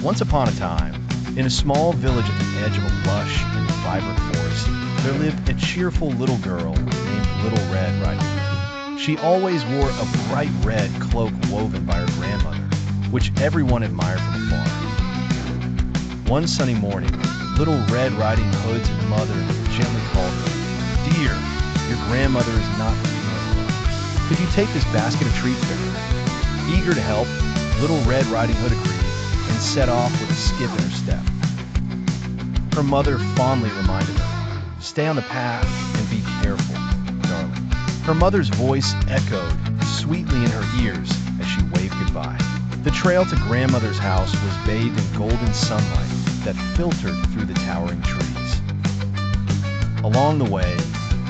Once upon a time, in a small village at the edge of a lush and vibrant forest, there lived a cheerful little girl named Little Red Riding Hood. She always wore a bright red cloak woven by her grandmother, which everyone admired from afar. One sunny morning, Little Red Riding Hood's mother gently called her, "Dear, your grandmother is not feeling well. Could you take this basket of treats for her?" Eager to help, Little Red Riding Hood agreed and set off with a skip in her step. Her mother fondly reminded her, "Stay on the path and be careful, darling." Her mother's voice echoed sweetly in her ears as she waved goodbye. The trail to grandmother's house was bathed in golden sunlight that filtered through the towering trees. Along the way,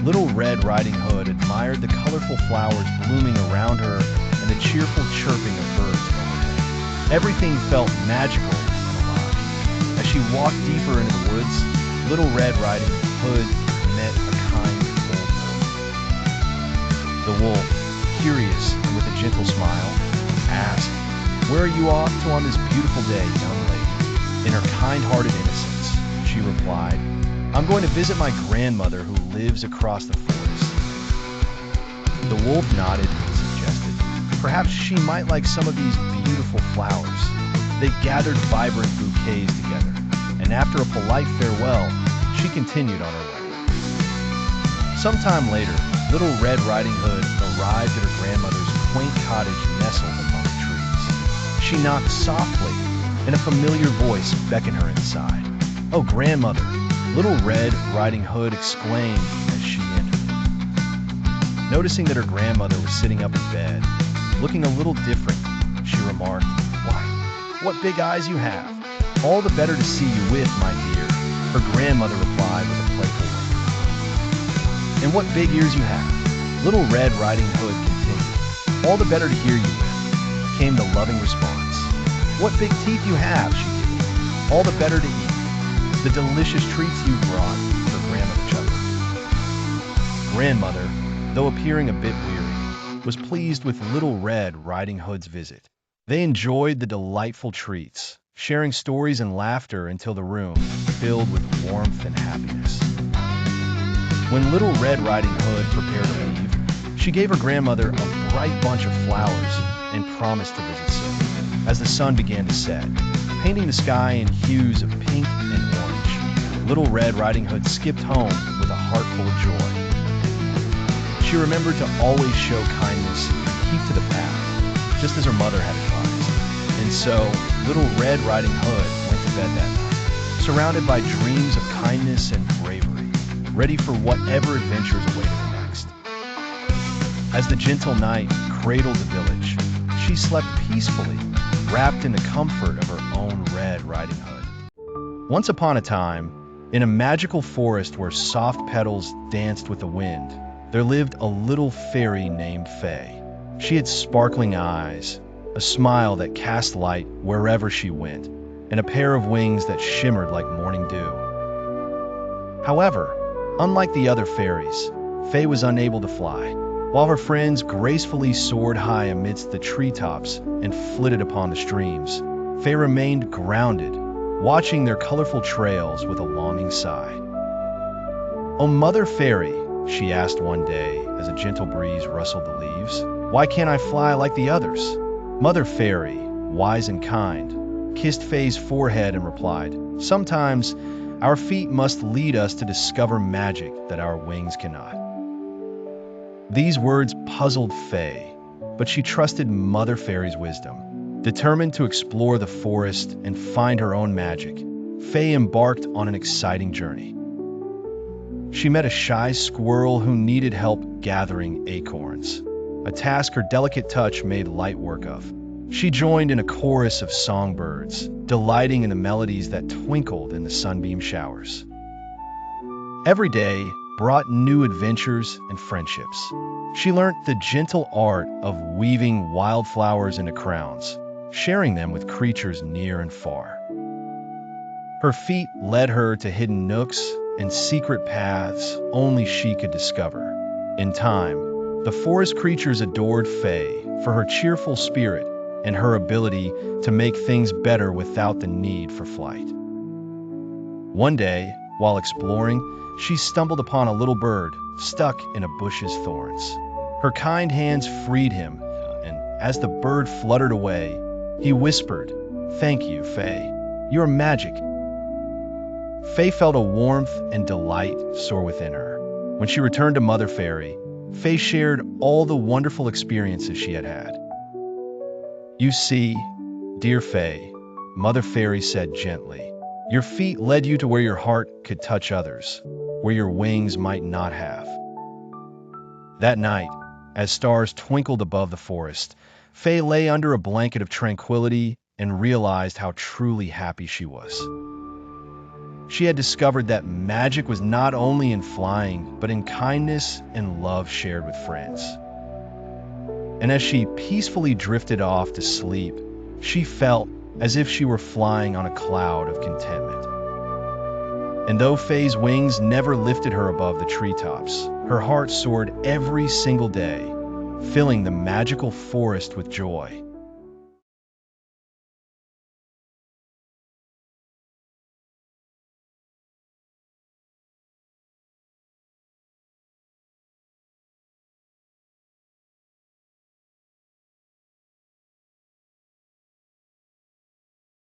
Little Red Riding Hood admired the colorful flowers blooming around her and the cheerful chirping of birds overhead. Everything felt magical and alive. As she walked deeper into the woods, Little Red Riding Hood met a kind old wolf. The wolf, curious and with a gentle smile, asked, "Where are you off to on this beautiful day, young lady?" In her kind-hearted innocence, she replied, "I'm going to visit my grandmother who lives across the forest." The wolf nodded and suggested, "Perhaps she might like some of these beautiful flowers." They gathered vibrant bouquets together, and after a polite farewell, she continued on her way. Sometime later, Little Red Riding Hood arrived at her grandmother's quaint cottage nestled among the trees. She knocked softly, and a familiar voice beckoned her inside. "Oh, grandmother!" Little Red Riding Hood exclaimed as she entered. Noticing that her grandmother was sitting up in bed, looking a little different, she remarked, "Why, what big eyes you have! All the better to see you with, my dear," her grandmother replied with a playful wink. "And what big ears you have!" Little Red Riding Hood continued. "All the better to hear you with," came the loving response. "What big teeth you have," she giggled. "All the better to eat. The delicious treats you brought," her grandmother chuckled. Grandmother, though appearing a bit weary, was pleased with Little Red Riding Hood's visit. They enjoyed the delightful treats, sharing stories and laughter until the room filled with warmth and happiness. When Little Red Riding Hood prepared to leave, she gave her grandmother a bright bunch of flowers and promised to visit soon. As the sun began to set, painting the sky in hues of pink and orange, Little Red Riding Hood skipped home with a heart full of joy. She remembered to always show kindness and keep to the path, just as her mother had advised. And so, Little Red Riding Hood went to bed that night, surrounded by dreams of kindness and bravery, ready for whatever adventures awaited her next. As the gentle night cradled the village, she slept peacefully, wrapped in the comfort of her own Red Riding Hood. Once upon a time, in a magical forest where soft petals danced with the wind, there lived a little fairy named Fay. She had sparkling eyes, a smile that cast light wherever she went, and a pair of wings that shimmered like morning dew. However, unlike the other fairies, Fay was unable to fly. While her friends gracefully soared high amidst the treetops and flitted upon the streams, Fay remained grounded, watching their colorful trails with a longing sigh. "Oh, Mother Fairy," she asked one day as a gentle breeze rustled the leaves, "why can't I fly like the others?" Mother Fairy, wise and kind, kissed Fay's forehead and replied, "Sometimes our feet must lead us to discover magic that our wings cannot." These words puzzled Fay, but she trusted Mother Fairy's wisdom. Determined to explore the forest and find her own magic, Fay embarked on an exciting journey. She met a shy squirrel who needed help gathering acorns, a task her delicate touch made light work of. She joined in a chorus of songbirds, delighting in the melodies that twinkled in the sunbeam showers. Every day brought new adventures and friendships. She learned the gentle art of weaving wildflowers into crowns, sharing them with creatures near and far. Her feet led her to hidden nooks and secret paths only she could discover. In time, the forest creatures adored Fay for her cheerful spirit and her ability to make things better without the need for flight. One day, while exploring, she stumbled upon a little bird stuck in a bush's thorns. Her kind hands freed him, and as the bird fluttered away, he whispered, "Thank you, Faye. You're magic." Faye felt a warmth and delight soar within her. When she returned to Mother Fairy, Faye shared all the wonderful experiences she had had. "You see, dear Faye," Mother Fairy said gently, "your feet led you to where your heart could touch others, where your wings might not have." That night, as stars twinkled above the forest, Faye lay under a blanket of tranquility and realized how truly happy she was. She had discovered that magic was not only in flying, but in kindness and love shared with friends. And as she peacefully drifted off to sleep, she felt as if she were flying on a cloud of contentment. And though Faye's wings never lifted her above the treetops, her heart soared every single day, filling the magical forest with joy.